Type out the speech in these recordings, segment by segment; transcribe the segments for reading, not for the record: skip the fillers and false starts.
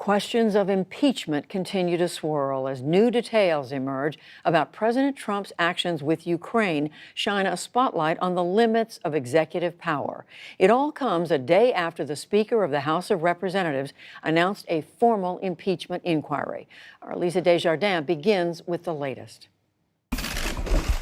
Questions of impeachment continue to swirl as new details emerge about President Trump's actions with Ukraine, shine a spotlight on the limits of executive power. It all comes a day after the Speaker of the House of Representatives announced a formal impeachment inquiry. Our Lisa Desjardins begins with the latest.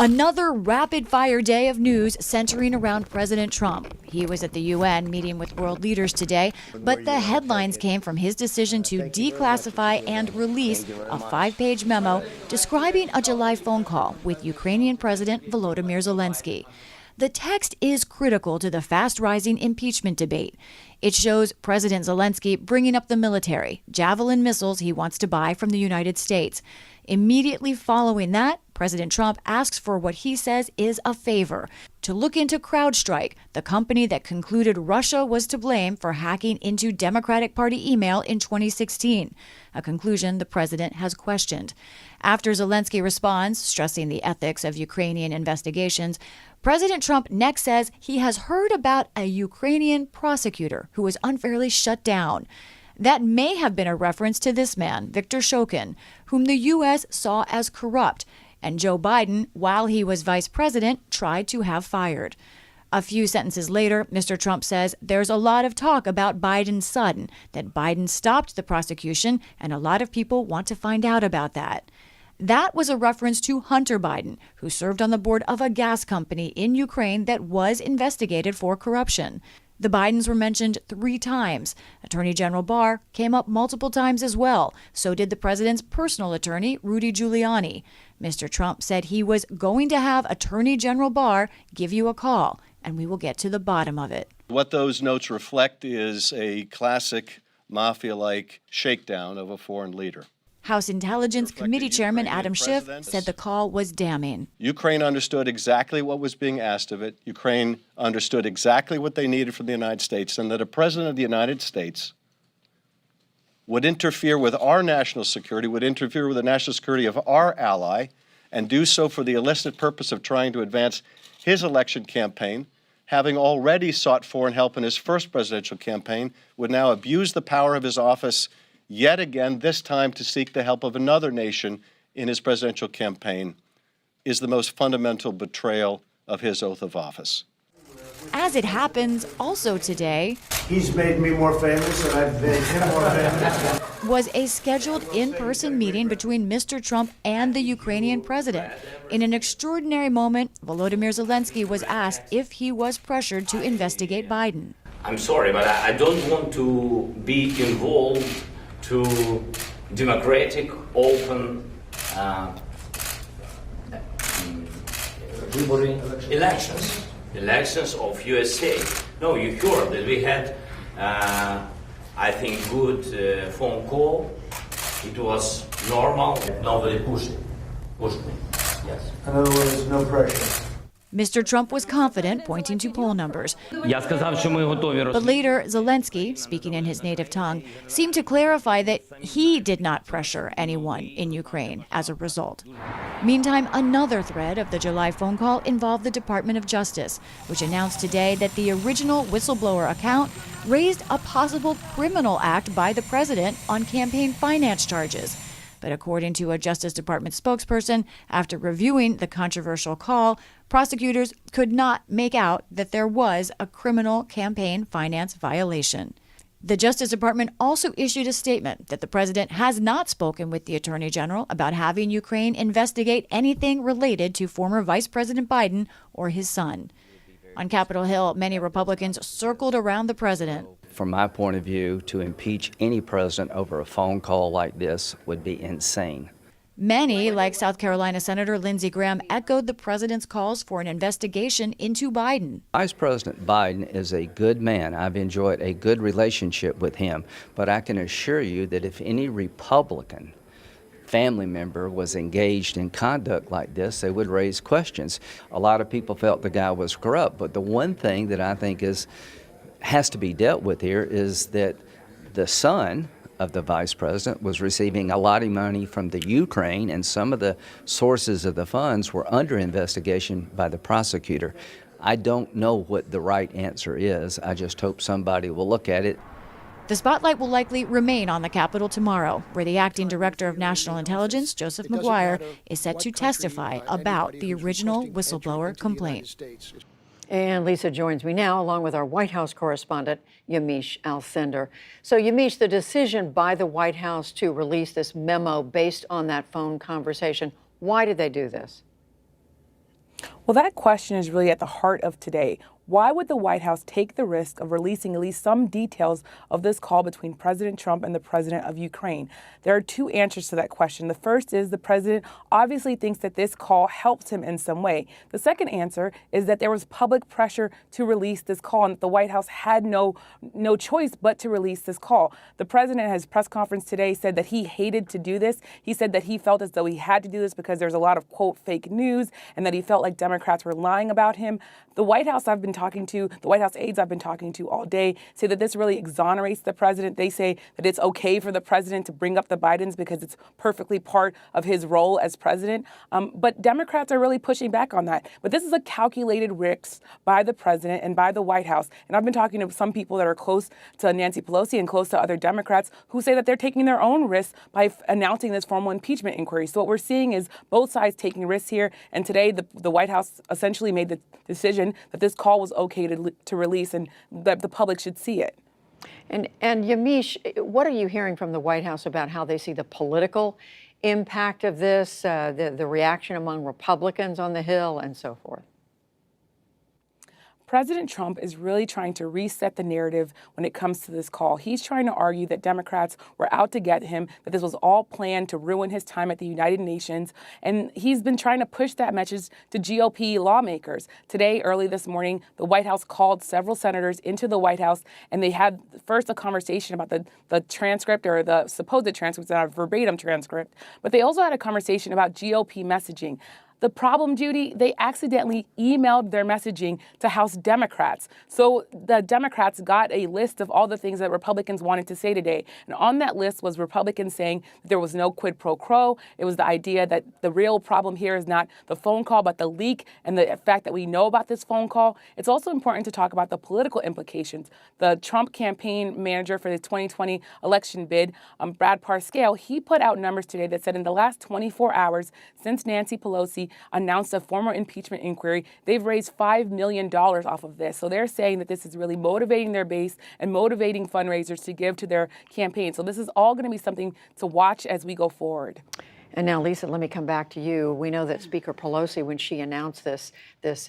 Another rapid-fire day of news centering around President Trump. He was at the UN meeting with world leaders today, but the headlines came from his decision to declassify and release a 5-page memo describing a July phone call with Ukrainian President Volodymyr Zelensky. The text is critical to the fast-rising impeachment debate. It shows President Zelensky bringing up the military, Javelin missiles he wants to buy from the United States. Immediately following that, President Trump asks for what he says is a favor, to look into CrowdStrike, the company that concluded Russia was to blame for hacking into Democratic Party email in 2016, a conclusion the president has questioned. After Zelensky responds, stressing the ethics of Ukrainian investigations, President Trump next says he has heard about a Ukrainian prosecutor who was unfairly shut down. That may have been a reference to this man, Viktor Shokin, whom the U.S. saw as corrupt, and Joe Biden, while he was vice president, tried to have fired. A few sentences later, Mr. Trump says there's a lot of talk about Biden's son, that Biden stopped the prosecution, and a lot of people want to find out about that. That was a reference to Hunter Biden, who served on the board of a gas company in Ukraine that was investigated for corruption. The Bidens were mentioned 3 times. Attorney General Barr came up multiple times as well. So did the president's personal attorney, Rudy Giuliani. Mr. Trump said he was going to have Attorney General Barr give you a call, and we will get to the bottom of it. What those notes reflect is a classic mafia-like shakedown of a foreign leader. House Intelligence Committee Chairman Adam Schiff said the call was damning. Ukraine understood exactly what was being asked of it. Ukraine understood exactly what they needed from the United States, and that a president of the United States would interfere with our national security, would interfere with the national security of our ally, and do so for the illicit purpose of trying to advance his election campaign, having already sought foreign help in his first presidential campaign, would now abuse the power of his office yet again, this time to seek the help of another nation in his presidential campaign, is the most fundamental betrayal of his oath of office. As it happens, also today, he's made me more famous and I've made him more famous, was a scheduled in-person meeting between Mr. Trump and the Ukrainian president. In an extraordinary moment, Volodymyr Zelensky was asked if he was pressured to investigate Biden. I'm sorry, but I don't want to be involved to democratic, open elections of USA. No, you heard that we had, I think, good phone call. It was normal. Nobody pushed me. Yes. in other words, no pressure. Mr. Trump was confident, pointing to poll numbers. But later, Zelensky, speaking in his native tongue, seemed to clarify that he did not pressure anyone in Ukraine as a result. Meantime, another thread of the July phone call involved the Department of Justice, which announced today that the original whistleblower account raised a possible criminal act by the president on campaign finance charges. But according to a Justice Department spokesperson, after reviewing the controversial call, prosecutors could not make out that there was a criminal campaign finance violation. The Justice Department also issued a statement that the president has not spoken with the Attorney General about having Ukraine investigate anything related to former Vice President Biden or his son. On Capitol Hill, many Republicans circled around the president. From my point of view, to impeach any president over a phone call like this would be insane. Many, like South Carolina Senator Lindsey Graham, echoed the president's calls for an investigation into Biden. Vice President Biden is a good man. I've enjoyed a good relationship with him. But I can assure you that if any Republican family member was engaged in conduct like this, they would raise questions. A lot of people felt the guy was corrupt. But the one thing that I think has to be dealt with here is that the son of the vice president was receiving a lot of money from the Ukraine, and some of the sources of the funds were under investigation by the prosecutor. I don't know what the right answer is. I just hope somebody will look at it. The spotlight will likely remain on the Capitol tomorrow, where the acting director of national intelligence, Joseph McGuire, is set to testify about the original whistleblower complaint. And Lisa joins me now, along with our White House correspondent, Yamiche Alcindor. So, Yamiche, the decision by the White House to release this memo based on that phone conversation, why did they do this? Well, that question is really at the heart of today. Why would the White House take the risk of releasing at least some details of this call between President Trump and the president of Ukraine? There are two answers to that question. The first is the president obviously thinks that this call helps him in some way. The second answer is that there was public pressure to release this call and that the White House had no choice but to release this call. The president at his press conference today said that he hated to do this. He said that he felt as though he had to do this because there's a lot of, quote, fake news and that he felt like Democrats were lying about him. The White House the White House aides I've been talking to all day say that this really exonerates the president. They say that it's okay for the president to bring up the Bidens because it's perfectly part of his role as president. But Democrats are really pushing back on that. But this is a calculated risk by the president and by the White House. And I've been talking to some people that are close to Nancy Pelosi and close to other Democrats who say that they're taking their own risks by announcing this formal impeachment inquiry. So what we're seeing is both sides taking risks here. And today the White House essentially made the decision that this call was okay to release and that the public should see it. And Yamiche, what are you hearing from the White House about how they see the political impact of this, the reaction among Republicans on the Hill and so forth? President Trump is really trying to reset the narrative when it comes to this call. He's trying to argue that Democrats were out to get him, that this was all planned to ruin his time at the United Nations. And he's been trying to push that message to GOP lawmakers. Today, early this morning, the White House called several senators into the White House, and they had first a conversation about the transcript or the supposed transcript, it's not a verbatim transcript, but they also had a conversation about GOP messaging. The problem, Judy, they accidentally emailed their messaging to House Democrats. So the Democrats got a list of all the things that Republicans wanted to say today. And on that list was Republicans saying that there was no quid pro quo. It was the idea that the real problem here is not the phone call, but the leak and the fact that we know about this phone call. It's also important to talk about the political implications. The Trump campaign manager for the 2020 election bid, Brad Parscale, he put out numbers today that said in the last 24 hours since Nancy Pelosi announced a formal impeachment inquiry, they've raised $5 million off of this. So they're saying that this is really motivating their base and motivating fundraisers to give to their campaign. So this is all going to be something to watch as we go forward. And now, Lisa, let me come back to you. We know that Speaker Pelosi, when she announced this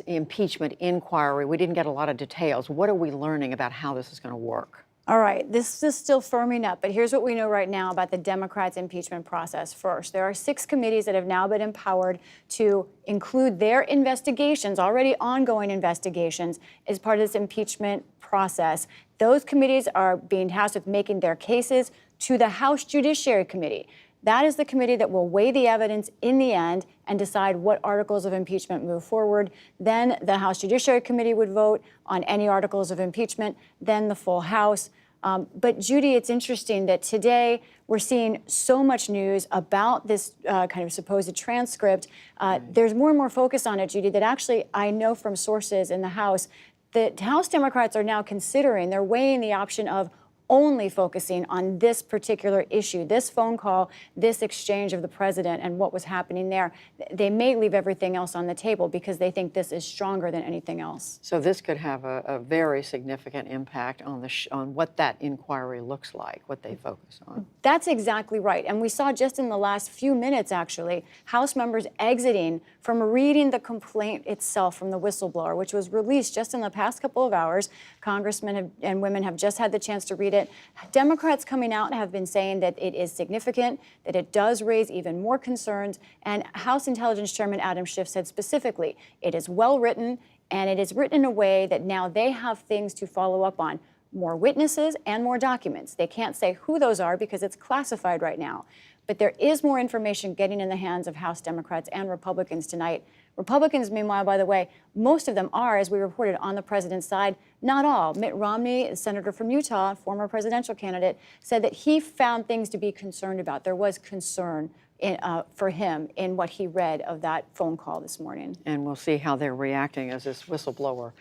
impeachment inquiry, we didn't get a lot of details. What are we learning about how this is going to work? All right, this is still firming up, but here's what we know right now about the Democrats' impeachment process. First, there are 6 committees that have now been empowered to include their investigations, already ongoing investigations, as part of this impeachment process. Those committees are being tasked with making their cases to the House Judiciary Committee. That is the committee that will weigh the evidence in the end and decide what articles of impeachment move forward. Then the House Judiciary Committee would vote on any articles of impeachment, then the full House. But Judy, it's interesting that today we're seeing so much news about this kind of supposed transcript. There's more and more focus on it, Judy, that actually I know from sources in the House that House Democrats are now considering, they're weighing the option of only focusing on this particular issue, this phone call, this exchange of the president and what was happening there. They may leave everything else on the table because they think this is stronger than anything else. So this could have a very significant impact on on what that inquiry looks like, what they focus on. That's exactly right. And we saw just in the last few minutes, actually, House members exiting from reading the complaint itself from the whistleblower, which was released just in the past couple of hours. Congressmen and women have just had the chance to read it. Democrats coming out have been saying that it is significant, that it does raise even more concerns. And House Intelligence Chairman Adam Schiff said specifically, it is well written, and it is written in a way that now they have things to follow up on. More witnesses and more documents. They can't say who those are because it's classified right now. But there is more information getting in the hands of House Democrats and Republicans tonight. Republicans, meanwhile, by the way, most of them are, as we reported, on the president's side. Not all. Mitt Romney, a senator from Utah, former presidential candidate, said that he found things to be concerned about. There was concern for him in what he read of that phone call this morning. And we'll see how they're reacting as this whistleblower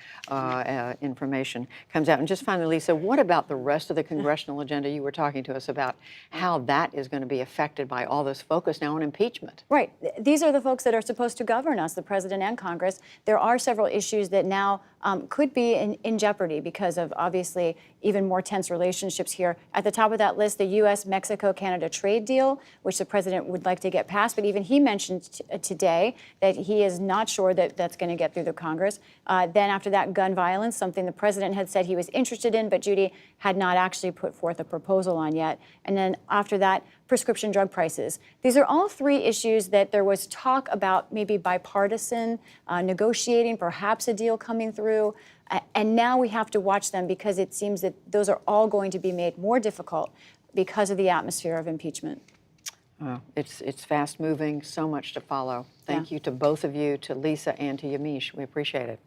information comes out. And just finally, Lisa, what about the rest of the congressional agenda? You were talking to us about how that is going to be affected by all this focus now on impeachment. Right. These are the folks that are supposed to govern us, the president and Congress. There are several issues that now could be in jeopardy because of obviously even more tense relationships here. At the top of that list, the U.S. Mexico-Canada trade deal, which the president would like to get passed, but even he mentioned today that he is not sure that that's going to get through the Congress. Then after that, gun violence, something the president had said he was interested in, but Judy had not actually put forth a proposal on yet. And then after that, prescription drug prices. These are all three issues that there was talk about maybe bipartisan negotiating, perhaps a deal coming through. And now we have to watch them because it seems that those are all going to be made more difficult because of the atmosphere of impeachment. It's fast moving, so much to follow. Thank you to both of you, to Lisa and to Yamiche. We appreciate it.